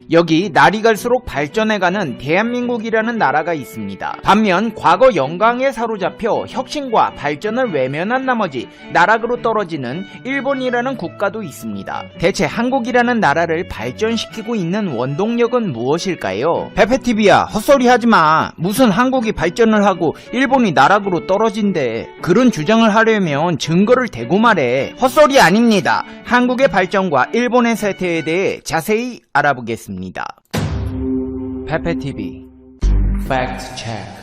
여기 날이 갈수록 발전해가는 대한민국이라는 나라가 있습니다. 반면 과거 영광에 사로잡혀 혁신과 발전을 외면한 나머지 나락으로 떨어지는 일본이라는 국가도 있습니다. 대체 한국이라는 나라를 발전시키고 있는 원동력은 무엇일까요? 페페TV야, 헛소리 하지마. 무슨 한국이 발전을 하고 일본이 나락으로 떨어진대. 그런 주장을 하려면 증거를 대고 말해. 헛소리 아닙니다. 한국의 발전과 일본의 쇠퇴에 대해 자세히 알아보겠습니다. 페페TV 팩트 체크.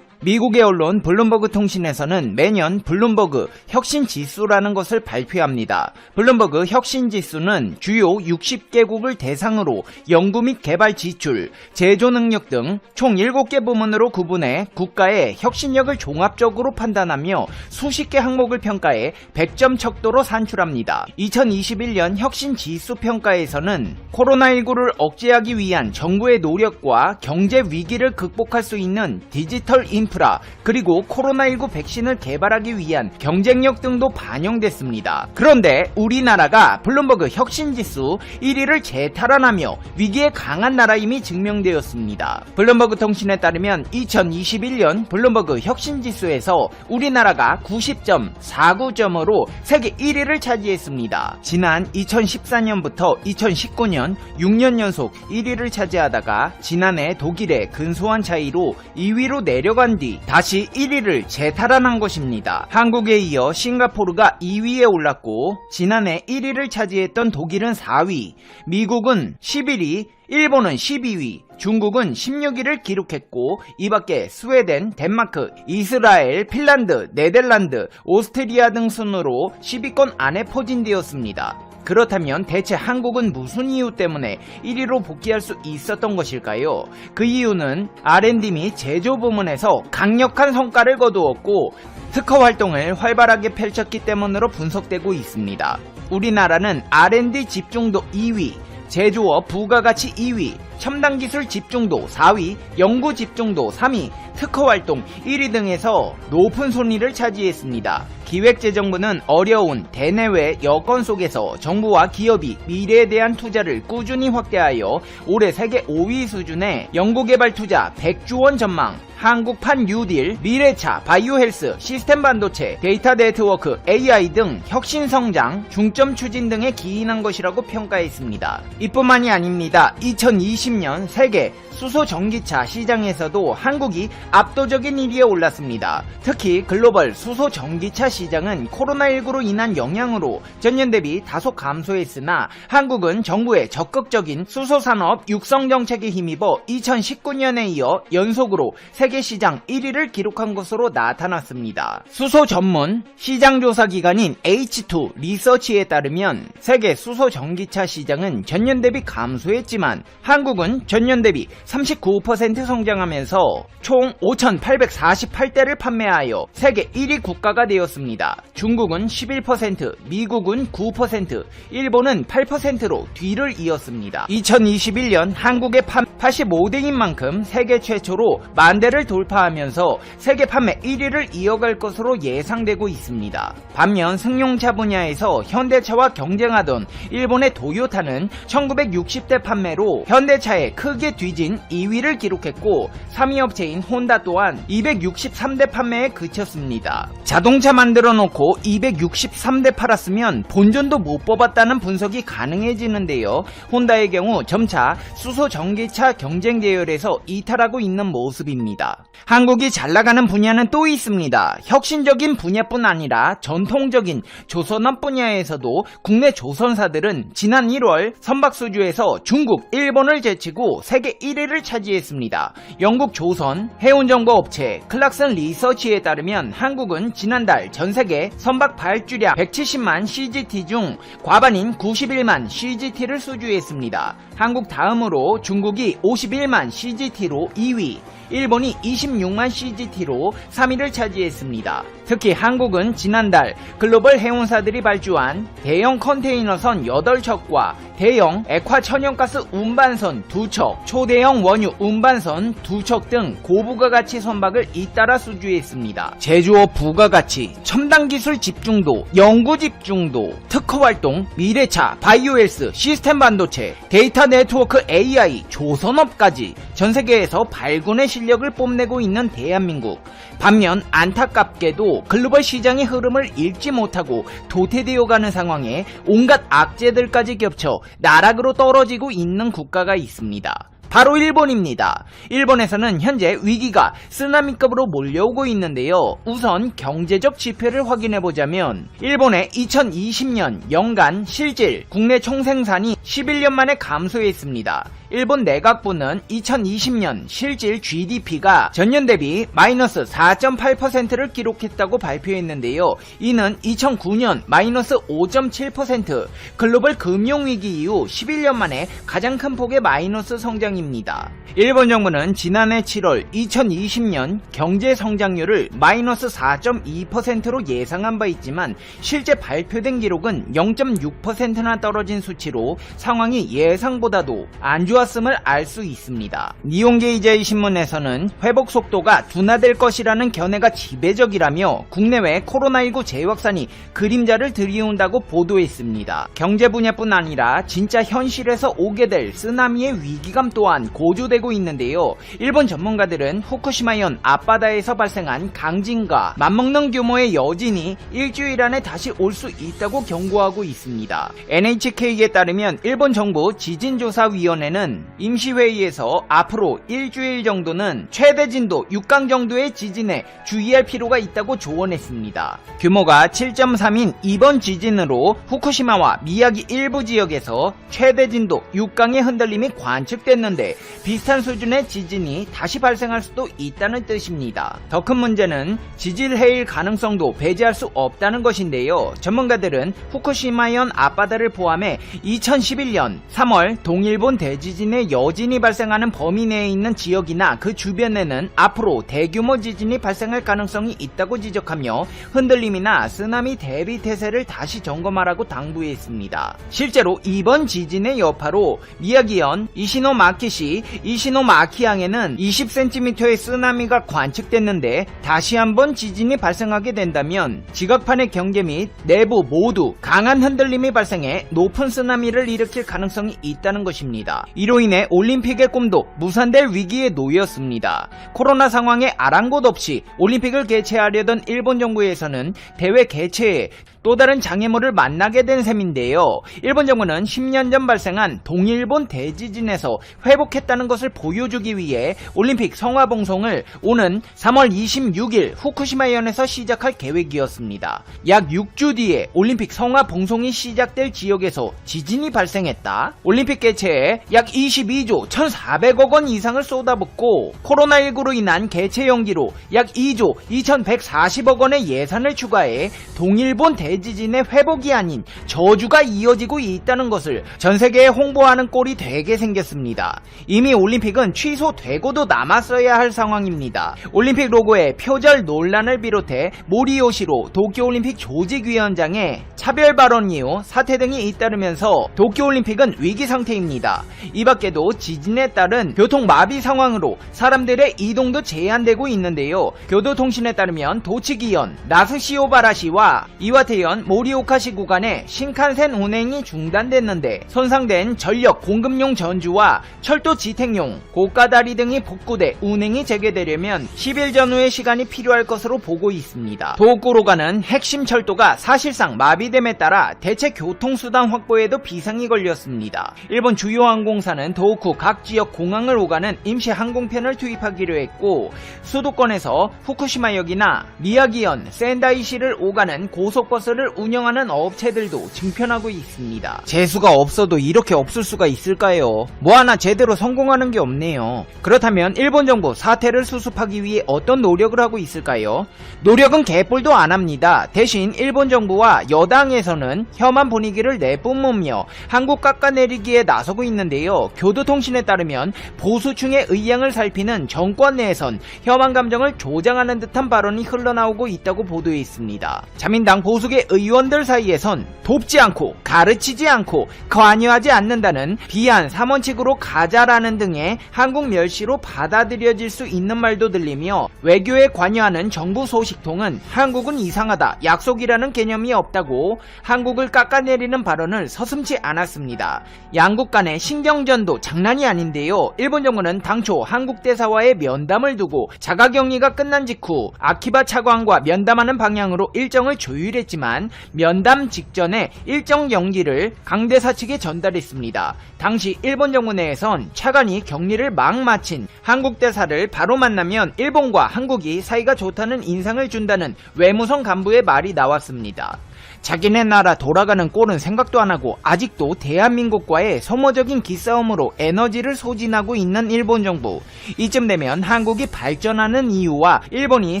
미국의 언론 블룸버그 통신에서는 매년 블룸버그 혁신지수라는 것을 발표합니다. 블룸버그 혁신지수는 주요 60개국을 대상으로 연구 및 개발 지출, 제조 능력 등 총 7개 부문으로 구분해 국가의 혁신력을 종합적으로 판단하며 수십 개 항목을 평가해 100점 척도로 산출합니다. 2021년 혁신지수 평가에서는 코로나19를 억제하기 위한 정부의 노력과 경제 위기를 극복할 수 있는 디지털 인프라, 그리고 코로나19 백신을 개발하기 위한 경쟁력 등도 반영됐습니다. 그런데 우리나라가 블룸버그 혁신지수 1위를 재탈환하며 위기에 강한 나라임이 증명되었습니다. 블룸버그 통신에 따르면 2021년 블룸버그 혁신지수에서 우리나라가 90.49점으로 세계 1위를 차지했습니다. 지난 2014년부터 2019년 6년 연속 1위를 차지하다가 지난해 독일의 근소한 차이로 2위로 내려간 뒤 다시 1위를 재탈환한 것입니다. 한국에 이어 싱가포르가 2위에 올랐고 지난해 1위를 차지했던 독일은 4위, 미국은 11위, 일본은 12위, 중국은 16위를 기록했고 이밖에 스웨덴, 덴마크, 이스라엘, 핀란드, 네덜란드, 오스트리아 등 순으로 10위권 안에 포진되었습니다. 그렇다면 대체 한국은 무슨 이유 때문에 1위로 복귀할 수 있었던 것일까요? 그 이유는 R&D 및 제조 부문에서 강력한 성과를 거두었고 특허 활동을 활발하게 펼쳤기 때문으로 분석되고 있습니다. 우리나라는 R&D 집중도 2위, 제조업 부가가치 2위, 첨단기술 집중도 4위, 연구 집중도 3위, 특허활동 1위 등에서 높은 순위를 차지했습니다. 기획재정부는 어려운 대내외 여건 속에서 정부와 기업이 미래에 대한 투자를 꾸준히 확대하여 올해 세계 5위 수준의 연구개발 투자 100조 원 전망, 한국판 뉴딜, 미래차, 바이오헬스, 시스템 반도체, 데이터 네트워크, AI 등 혁신 성장, 중점 추진 등에 기인한 것이라고 평가했습니다. 이뿐만이 아닙니다. 2020년 세계 수소 전기차 시장에서도 한국이 압도적인 1위에 올랐습니다. 특히 글로벌 수소 전기차 시장은 코로나19로 인한 영향으로 전년 대비 다소 감소했으나 한국은 정부의 적극적인 수소 산업 육성 정책에 힘입어 2019년에 이어 연속으로 세계 시장 1위를 기록한 것으로 나타났습니다. 수소 전문 시장조사 기관인 H2 리서치에 따르면 세계 수소 전기차 시장은 전년 대비 감소했지만 한국은 전년 대비 39% 성장하면서 총 5,848대를 판매하여 세계 1위 국가가 되었습니다. 중국은 11%, 미국은 9%, 일본은 8%로 뒤를 이었습니다. 2021년 한국의 85대인 만큼 세계 최초로 10,000대를 돌파하면서 세계 판매 1위를 이어갈 것으로 예상되고 있습니다. 반면 승용차 분야에서 현대차와 경쟁하던 일본의 도요타는 1960대 판매로 현대차에 크게 뒤진 2위를 기록했고 3위 업체인 혼다 또한 263대 판매에 그쳤습니다. 자동차 만들어 놓고 263대 팔았으면 본전도 못 뽑았다는 분석이 가능해지는데요. 혼다의 경우 점차 수소 전기차 경쟁 대열에서 이탈하고 있는 모습입니다. 한국이 잘나가는 분야는 또 있습니다. 혁신적인 분야뿐 아니라 전통적인 조선업 분야에서도 국내 조선사들은 지난 1월 선박수주에서 중국, 일본을 제치고 세계 1위를 차지했습니다. 영국 조선 해운정보업체 클락슨 리서치에 따르면 한국은 지난달 전세계 선박 발주량 170만 CGT 중 과반인 91만 CGT를 수주했습니다. 한국 다음으로 중국이 51만 CGT로 2위, 일본이 26만 CGT로 3위를 차지했습니다. 특히 한국은 지난달 글로벌 해운사들이 발주한 대형 컨테이너선 8척과 대형 액화 천연가스 운반선 2척, 초대형 원유 운반선 2척 등 고부가가치 선박을 잇따라 수주했습니다. 제조업 부가 부가가치, 첨단기술 집중도, 연구 집중도, 특허활동, 미래차, 바이오헬스, 시스템 반도체, 데이터 네트워크 AI, 조선업까지 전세계에서 발군의 실력을 뽐내고 있는 대한민국. 반면 안타깝게도 글로벌 시장의 흐름을 읽지 못하고 도태되어가는 상황에 온갖 악재들까지 겹쳐 나락으로 떨어지고 있는 국가가 있습니다. 바로 일본입니다. 일본에서는 현재 위기가 쓰나미급으로 몰려오고 있는데요. 우선 경제적 지표를 확인해보자면 일본의 2020년 연간 실질 국내 총생산이 11년 만에 감소했습니다. 일본 내각부는 2020년 실질 GDP가 전년 대비 마이너스 4.8%를 기록했다고 발표했는데요. 이는 2009년 마이너스 5.7%, 글로벌 금융위기 이후 11년 만에 가장 큰 폭의 마이너스 성장입니다. 일본 정부는 지난해 7월 2020년 경제 성장률을 마이너스 4.2%로 예상한 바 있지만 실제 발표된 기록은 0.6%나 떨어진 수치로 상황이 예상보다도 안 좋았음을 알 수 있습니다. 니혼게이제이 신문에서는 회복 속도가 둔화될 것이라는 견해가 지배적이라며 국내외 코로나19 재확산이 그림자를 들이운다고 보도했습니다. 경제 분야뿐 아니라 진짜 현실에서 오게 될 쓰나미의 위기감 또한 고조되고 있는데요. 일본 전문가들은 후쿠시마현 앞바다에서 발생한 강진과 맞먹는 규모의 여진이 일주일 안에 다시 올 수 있다고 경고하고 있습니다. NHK에 따르면 일본 정부 지진조사위원회는 임시회의에서 앞으로 일주일 정도는 최대 진도 6강 정도의 지진에 주의할 필요가 있다고 조언했습니다. 규모가 7.3인 이번 지진으로 후쿠시마와 미야기 일부 지역에서 최대 진도 6강의 흔들림이 관측됐는데 비슷한 수준의 지진이 다시 발생할 수도 있다는 뜻입니다. 더 큰 문제는 지질 해일 가능성도 배제할 수 없다는 것인데요. 전문가들은 후쿠시마현 앞바다를 포함해 2011년 3월 동일본 대지진의 여진이 발생하는 범위 내에 있는 지역이나 그 주변에는 앞으로 대규모 지진이 발생할 가능성이 있다고 지적하며 흔들림이나 쓰나미 대비 태세를 다시 점검하라고 당부했습니다. 실제로 이번 지진의 여파로 미야기현 이시노마키시 이시노마키항에는 20cm의 쓰나미가 관측됐는데 다시 한번 지진이 발생하게 된다면 지각판의 경계 및 내부 모두 강한 흔들림이 발생해 높은 쓰나미를 일으킬 가능성이 있다는 것입니다. 이로 인해 올림픽의 꿈도 무산될 위기에 놓였습니다. 코로나 상황에 아랑곳 없이 올림픽을 개최하려던 일본 정부에서는 대회 개최에 또 다른 장애물을 만나게 된 셈인데요. 일본 정부는 10년 전 발생한 동일본 대지진에서 회복했다는 것을 보여주기 위해 올림픽 성화봉송을 오는 3월 26일 후쿠시마현에서 시작할 계획이었습니다. 약 6주 뒤에 올림픽 성화봉송이 시작될 지역에서 지진이 발생했다. 올림픽 개최에 약 22조 1,400억 원 이상을 쏟아붓고 코로나19로 인한 개최 연기로 약 2조 2,140억 원의 예산을 추가해 동일본 대지진의 회복이 아닌 저주가 이어지고 있다는 것을 전세계에 홍보하는 꼴이 되게 생겼습니다. 이미 올림픽은 취소되고도 남았어야 할 상황입니다. 올림픽 로고의 표절 논란을 비롯해 모리요시로 도쿄올림픽 조직위원장의 차별 발언 이후 사퇴 등이 잇따르면서 도쿄올림픽은 위기 상태입니다. 이 밖에도 지진에 따른 교통 마비 상황으로 사람들의 이동도 제한되고 있는데요. 교도통신에 따르면 도치기현, 나스시오바라시와 이와테현 모리오카시 구간에 신칸센 운행이 중단됐는데 손상된 전력 공급용 전주와 철도 지탱용 고가다리 등이 복구돼 운행이 재개되려면 10일 전후의 시간이 필요할 것으로 보고 있습니다. 도호쿠로 가는 핵심 철도가 사실상 마비됨에 따라 대체 교통수단 확보에도 비상이 걸렸습니다. 일본 주요 항공사는 도호쿠 각 지역 공항을 오가는 임시 항공편을 투입하기로 했고 수도권에서 후쿠시마역이나 미야기현, 센다이시를 오가는 고속버스를 운영하는 업체들도 증편하고 있습니다. 재수가 없어도 이렇게 없을 수가 있을까요? 뭐 하나 제대로 성공하는 게 없네요. 그렇다면 일본 정부 사태를 수습하기 위해 어떤 노력을 하고 있을까요? 노력은 개뿔도 안 합니다. 대신 일본 정부와 여당에서는 혐한 분위기를 내뿜으며 한국 깎아내리기에 나서고 있는데요. 교도통신에 따르면 보수층의 의향을 살피는 정권 내에선 혐한 감정을 조장하는 듯한 발언이 흘러나오고 있다고 보도했습니다. 자민당 보수계 한국의 의원들 사이에선 돕지 않고 가르치지 않고 관여하지 않는다는 비한 삼원칙으로 가자라는 등의 한국 멸시로 받아들여질 수 있는 말도 들리며 외교에 관여하는 정부 소식통은 한국은 이상하다, 약속이라는 개념이 없다고 한국을 깎아내리는 발언을 서슴지 않았습니다. 양국 간의 신경전도 장난이 아닌데요. 일본 정부는 당초 한국 대사와의 면담을 두고 자가격리가 끝난 직후 아키바 차관과 면담하는 방향으로 일정을 조율했지만 면담 직전에 일정 연기를 강 대사 측에 전달했습니다. 당시 일본 정부 내에선 차관이 격리를 막 마친 한국 대사를 바로 만나면 일본과 한국이 사이가 좋다는 인상을 준다는 외무성 간부의 말이 나왔습니다. 자기네 나라 돌아가는 꼴은 생각도 안 하고 아직도 대한민국과의 소모적인 기싸움으로 에너지를 소진하고 있는 일본 정부. 이쯤 되면 한국이 발전하는 이유와 일본이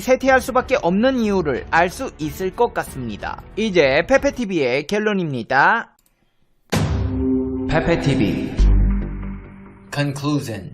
쇠퇴할 수밖에 없는 이유를 알 수 있을 것 같습니다. 이제 페페TV의 결론입니다. 페페TV Conclusion.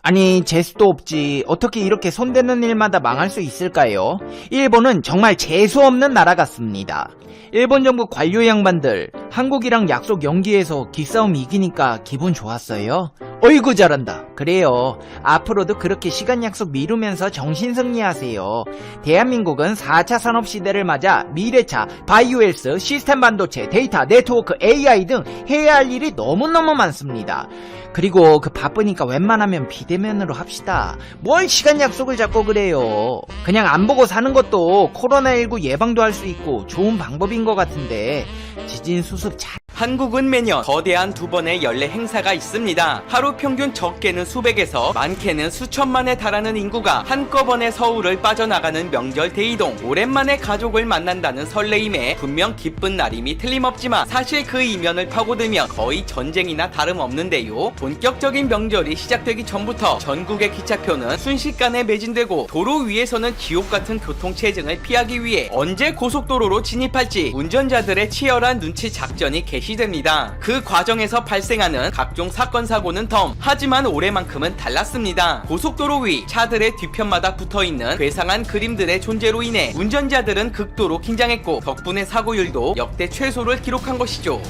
아니, 재수도 없지. 어떻게 이렇게 손대는 일마다 망할 수 있을까요? 일본은 정말 재수 없는 나라 같습니다. 일본 정부 관료 양반들 한국이랑 약속 연기해서 기싸움 이기니까 기분 좋았어요? 어이구 잘한다. 그래요. 앞으로도 그렇게 시간 약속 미루면서 정신승리하세요. 대한민국은 4차 산업시대를 맞아 미래차, 바이오헬스, 시스템 반도체, 데이터, 네트워크, AI 등 해야 할 일이 너무너무 많습니다. 그리고 바쁘니까 웬만하면 비대면으로 합시다. 뭘 시간 약속을 잡고 그래요. 그냥 안 보고 사는 것도 코로나19 예방도 할 수 있고 좋은 방법인 것 같은데 지진 수습 잘. 한국은 매년 거대한 2번의 연례 행사가 있습니다. 하루 평균 적게는 수백에서 많게는 수천만에 달하는 인구가 한꺼번에 서울을 빠져나가는 명절 대이동. 오랜만에 가족을 만난다는 설레임에 분명 기쁜 날임이 틀림없지만 사실 그 이면을 파고들면 거의 전쟁이나 다름없는데요. 본격적인 명절이 시작되기 전부터 전국의 기차표는 순식간에 매진되고 도로 위에서는 지옥같은 교통체증을 피하기 위해 언제 고속도로로 진입할지 운전자들의 치열한 눈치 작전이 개시됩니다. 그 과정에서 발생하는 각종 사건 사고는 덤. 하지만 올해만큼은 달랐습니다. 고속도로 위 차들의 뒤편마다 붙어있는 괴상한 그림들의 존재로 인해 운전자들은 극도로 긴장했고 덕분에 사고율도 역대 최소를 기록한 것이죠.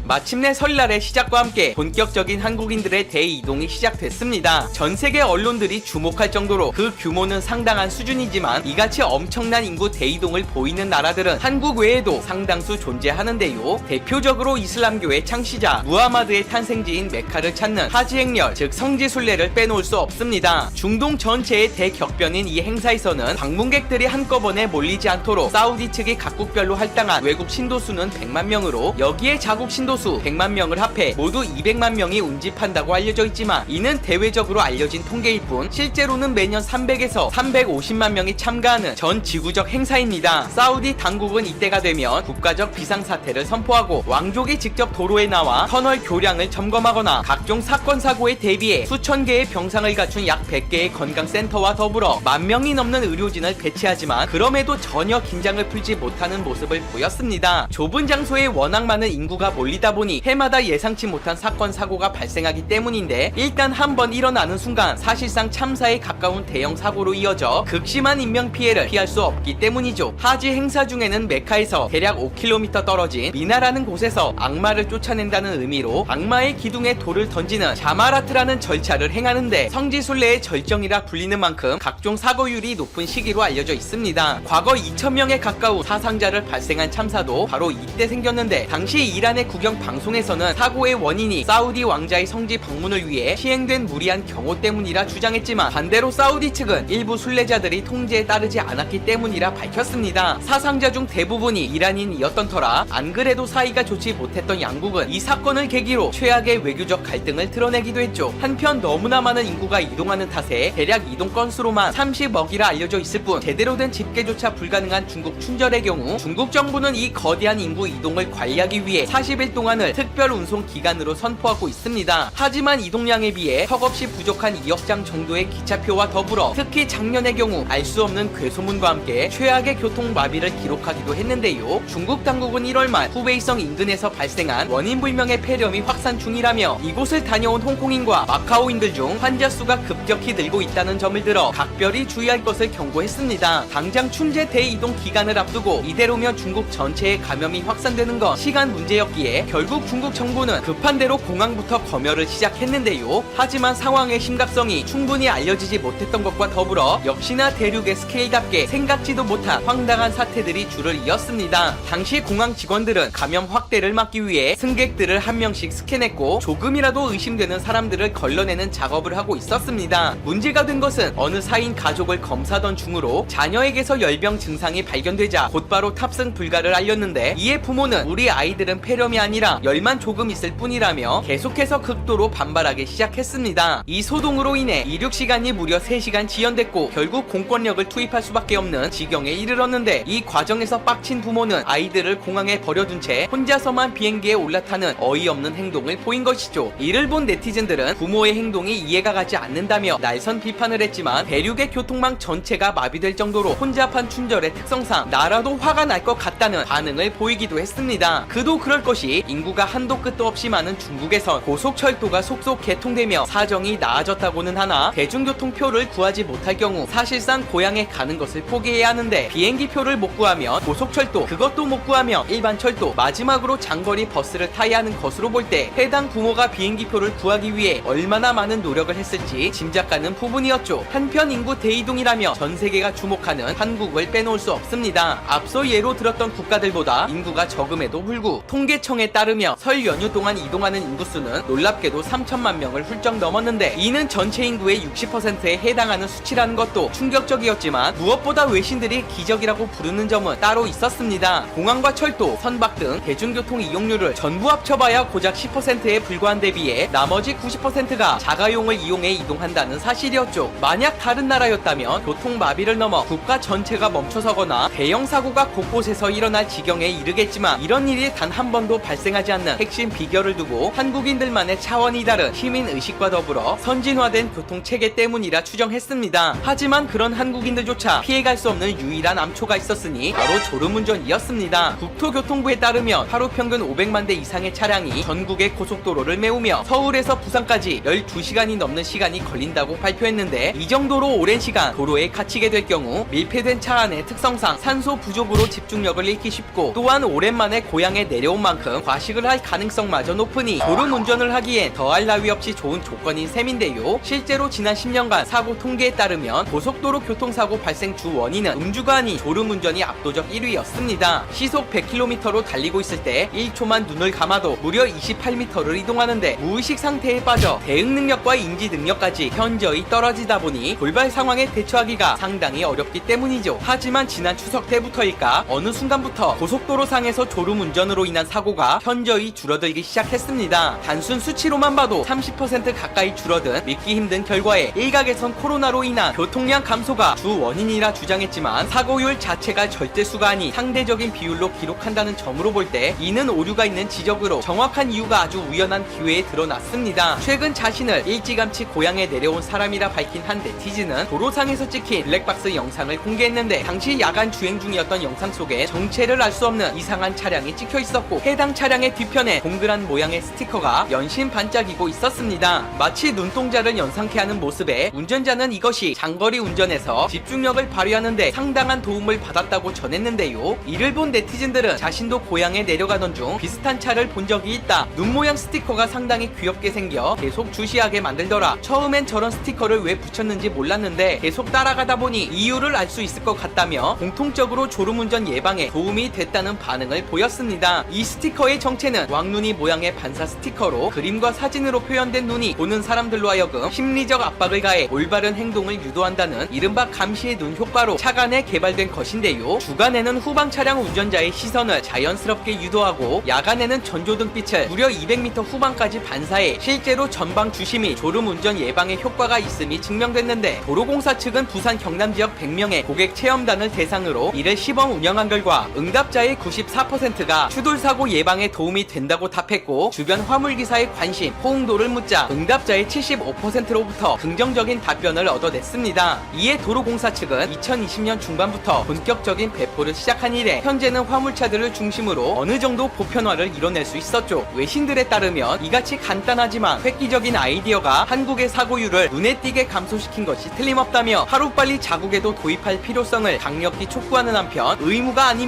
마침내 설날의 시작과 함께 본격적인 한국인들의 대이동이 시작됐습니다. 전 세계 언론들이 주목할 정도로 그 규모는 상당한 수준이지만 이같이 엄청난 인구 대이동을 보이는 나라들은 한국 외에도 상당수 존재하는데요. 대표적으로 이슬람교의 창시자 무하마드의 탄생지인 메카를 찾는 하지 행렬, 즉 성지순례를 빼놓을 수 없습니다. 중동 전체의 대격변인 이 행사에서는 방문객들이 한꺼번에 몰리지 않도록 사우디 측이 각국별로 할당한 외국 신도수는 100만 명으로 여기에 자국 신도수 100만 명을 합해 모두 200만 명이 운집한다고 알려져 있지만 이는 대외적으로 알려진 통계일 뿐 실제로는 매년 300에서 350만 명이 참가하는 전 지구적 행사입니다. 사우디 당국은 이때가 되면 국가적 비상사태를 선포하고 왕족이 직접 도로에 나와 터널 교량을 점검하거나 각종 사건 사고에 대비해 수천 개의 병상을 갖춘 약 100개의 건강센터와 더불어 10,000명이 넘는 의료진을 배치하지만 그럼에도 전혀 긴장을 풀지 못하는 모습을 보였습니다. 좁은 장소에 워낙 많은 인구가 몰리다 보니 해마다 예상치 못한 사건 사고가 발생하기 때문인데 일단 한번 일어나는 순간 사실상 참사에 가까운 대형 사고로 이어져 극심한 인명피해를 피할 수 없기 때문이죠. 하지 행사 중에는 메카에서 대략 5km 떨어진 미나라는 곳에서 악마를 쫓아낸다는 의미로 악마의 기둥에 돌을 던지는 자마라트라는 절차를 행하는데 성지순례의 절정이라 불리는 만큼 각종 사고율이 높은 시기로 알려져 있습니다. 과거 2,000명에 가까운 사상자를 발생한 참사도 바로 이때 생겼는데 당시 이란의 국영 방송에서는 사고의 원인이 사우디 왕자의 성지 방문을 위해 시행된 무리한 경호 때문이라 주장했지만 반대로 사우디 측은 일부 순례자들이 통제에 따르지 않았기 때문이라 밝혔습니다. 사상자 중 대부분이 이란인이었던 터라 안 그래도 사이가 좋지 못했던 양국은 이 사건을 계기로 최악의 외교적 갈등을 드러내기도 했죠. 한편 너무나 많은 인구가 이동하는 탓에 대략 이동 건수로만 30억이라 알려져 있을 뿐 제대로 된 집계조차 불가능한 중국 춘절의 경우 중국 정부는 이 거대한 인구 이동을 관리하기 위해 40일 동안 이동안을 특별 운송 기간으로 선포하고 있습니다. 하지만 이동량에 비해 턱없이 부족한 2억 장 정도의 기차표와 더불어 특히 작년의 경우 알 수 없는 괴소문과 함께 최악의 교통 마비를 기록하기도 했는데요. 중국 당국은 1월 말 후베이성 인근에서 발생한 원인 불명의 폐렴이 확산 중이라며 이곳을 다녀온 홍콩인과 마카오인들 중 환자 수가 급격히 늘고 있다는 점을 들어 각별히 주의할 것을 경고했습니다. 당장 춘제 대이동 기간을 앞두고 이대로면 중국 전체에 감염이 확산되는 건 시간 문제였기에 결국 중국 정부는 급한 대로 공항부터 검열을 시작했는데요. 하지만 상황의 심각성이 충분히 알려지지 못했던 것과 더불어 역시나 대륙의 스케일답게 생각지도 못한 황당한 사태들이 줄을 이었습니다. 당시 공항 직원들은 감염 확대를 막기 위해 승객들을 한 명씩 스캔했고 조금이라도 의심되는 사람들을 걸러내는 작업을 하고 있었습니다. 문제가 된 것은 어느 4인 가족을 검사하던 중으로 자녀에게서 열병 증상이 발견되자 곧바로 탑승 불가를 알렸는데 이에 부모는 우리 아이들은 폐렴이 아니라 열만 조금 있을 뿐이라며 계속해서 극도로 반발하기 시작했습니다. 이 소동으로 인해 이륙 시간이 무려 3시간 지연됐고 결국 공권력을 투입할 수밖에 없는 지경에 이르렀는데 이 과정에서 빡친 부모는 아이들을 공항에 버려둔 채 혼자서만 비행기에 올라타는 어이없는 행동을 보인 것이죠. 이를 본 네티즌들은 부모의 행동이 이해가 가지 않는다며 날선 비판을 했지만 대륙의 교통망 전체가 마비될 정도로 혼잡한 춘절의 특성상 나라도 화가 날 것 같다는 반응을 보이기도 했습니다. 그도 그럴 것이 인구가 한도 끝도 없이 많은 중국에선 고속철도가 속속 개통되며 사정이 나아졌다고는 하나 대중교통표를 구하지 못할 경우 사실상 고향에 가는 것을 포기해야 하는데 비행기 표를 못 구하면 고속철도 그것도 못 구하며 일반 철도 마지막으로 장거리 버스를 타야 하는 것으로 볼 때 해당 부모가 비행기 표를 구하기 위해 얼마나 많은 노력을 했을지 짐작가는 부분이었죠. 한편 인구 대이동이라며 전 세계가 주목하는 한국을 빼놓을 수 없습니다. 앞서 예로 들었던 국가들보다 인구가 적음에도 불구 통계청에 따르며 설 연휴 동안 이동하는 인구수는 놀랍게도 3천만 명을 훌쩍 넘었는데 이는 전체 인구의 60%에 해당하는 수치라는 것도 충격적이었지만 무엇보다 외신들이 기적이라고 부르는 점은 따로 있었습니다. 공항과 철도, 선박 등 대중교통 이용률을 전부 합쳐봐야 고작 10%에 불과한 데 비해 나머지 90%가 자가용을 이용해 이동한다는 사실이었죠. 만약 다른 나라였다면 교통마비를 넘어 국가 전체가 멈춰서거나 대형 사고가 곳곳에서 일어날 지경에 이르겠지만 이런 일이 단 한 번도 발생하지 않는 핵심 비결을 두고 한국인들만의 차원이 다른 시민의식과 더불어 선진화된 교통체계 때문이라 추정했습니다. 하지만 그런 한국인들조차 피해갈 수 없는 유일한 암초가 있었으니 바로 졸음운전이었습니다. 국토교통부에 따르면 하루 평균 500만 대 이상의 차량이 전국의 고속도로를 메우며 서울에서 부산까지 12시간이 넘는 시간이 걸린다고 발표했는데 이 정도로 오랜 시간 도로에 갇히게 될 경우 밀폐된 차 안의 특성상 산소 부족으로 집중력을 잃기 쉽고 또한 오랜만에 고향에 내려온 만큼 과식을 할 가능성마저 높으니 졸음운전을 하기엔 더할 나위 없이 좋은 조건인 셈인데요. 실제로 지난 10년간 사고 통계에 따르면 고속도로 교통사고 발생 주 원인은 음주가 아닌 졸음운전이 압도적 1위였습니다. 시속 100km로 달리고 있을 때 1초만 눈을 감아도 무려 28m를 이동하는데 무의식 상태에 빠져 대응 능력과 인지 능력까지 현저히 떨어지다 보니 돌발 상황에 대처하기가 상당히 어렵기 때문이죠. 하지만 지난 추석 때부터일까 어느 순간부터 고속도로상에서 졸음운전으로 인한 사고가 현저히 줄어들기 시작했습니다. 단순 수치로만 봐도 30% 가까이 줄어든 믿기 힘든 결과에 일각에선 코로나로 인한 교통량 감소가 주 원인이라 주장했지만 사고율 자체가 절대수가 아닌 상대적인 비율로 기록한다는 점으로 볼 때 이는 오류가 있는 지적으로 정확한 이유가 아주 우연한 기회에 드러났습니다. 최근 자신을 일찌감치 고향에 내려온 사람이라 밝힌 한 네티즌은 도로상에서 찍힌 블랙박스 영상을 공개했는데 당시 야간 주행 중이었던 영상 속에 정체를 알 수 없는 이상한 차량이 찍혀 있었고 해당 차량의 뒤편에 동그란 모양의 스티커가 연신 반짝이고 있었습니다. 마치 눈동자를 연상케 하는 모습에 운전자는 이것이 장거리 운전에서 집중력을 발휘하는데 상당한 도움을 받았다고 전했는데요. 이를 본 네티즌들은 자신도 고향에 내려가던 중 비슷한 차를 본 적이 있다. 눈 모양 스티커가 상당히 귀엽게 생겨 계속 주시하게 만들더라. 처음엔 저런 스티커를 왜 붙였는지 몰랐는데 계속 따라가다 보니 이유를 알 수 있을 것 같다며 공통적으로 졸음운전 예방에 도움이 됐다는 반응을 보였습니다. 이 스티커의 정체는 왕눈이 모양의 반사 스티커로 그림과 사진으로 표현된 눈이 보는 사람들로 하여금 심리적 압박을 가해 올바른 행동을 유도한다는 이른바 감시의 눈 효과로 차간에 개발된 것인데요. 주간에는 후방 차량 운전자의 시선을 자연스럽게 유도하고 야간에는 전조등빛을 무려 200m 후방까지 반사해 실제로 전방 주심이 졸음운전 예방에 효과가 있음이 증명됐는데 도로공사 측은 부산 경남 지역 100명의 고객 체험단을 대상으로 이를 시범 운영한 결과 응답자의 94%가 추돌사고 예방에 도움이 된다고 답했고, 주변 화물기사의 관심, 호응도를 묻자 응답자의 75%로부터 긍정적인 답변을 얻어냈습니다. 이에 도로공사 측은 2020년 중반부터 본격적인 배포를 시작한 이래 현재는 화물차들을 중심으로 어느 정도 보편화를 이뤄낼 수 있었죠. 외신들에 따르면 이같이 간단하지만 획기적인 아이디어가 한국의 사고율을 눈에 띄게 감소시킨 것이 틀림없다며 하루빨리 자국에도 도입할 필요성을 강력히 촉구하는 한편 의무가 아님에도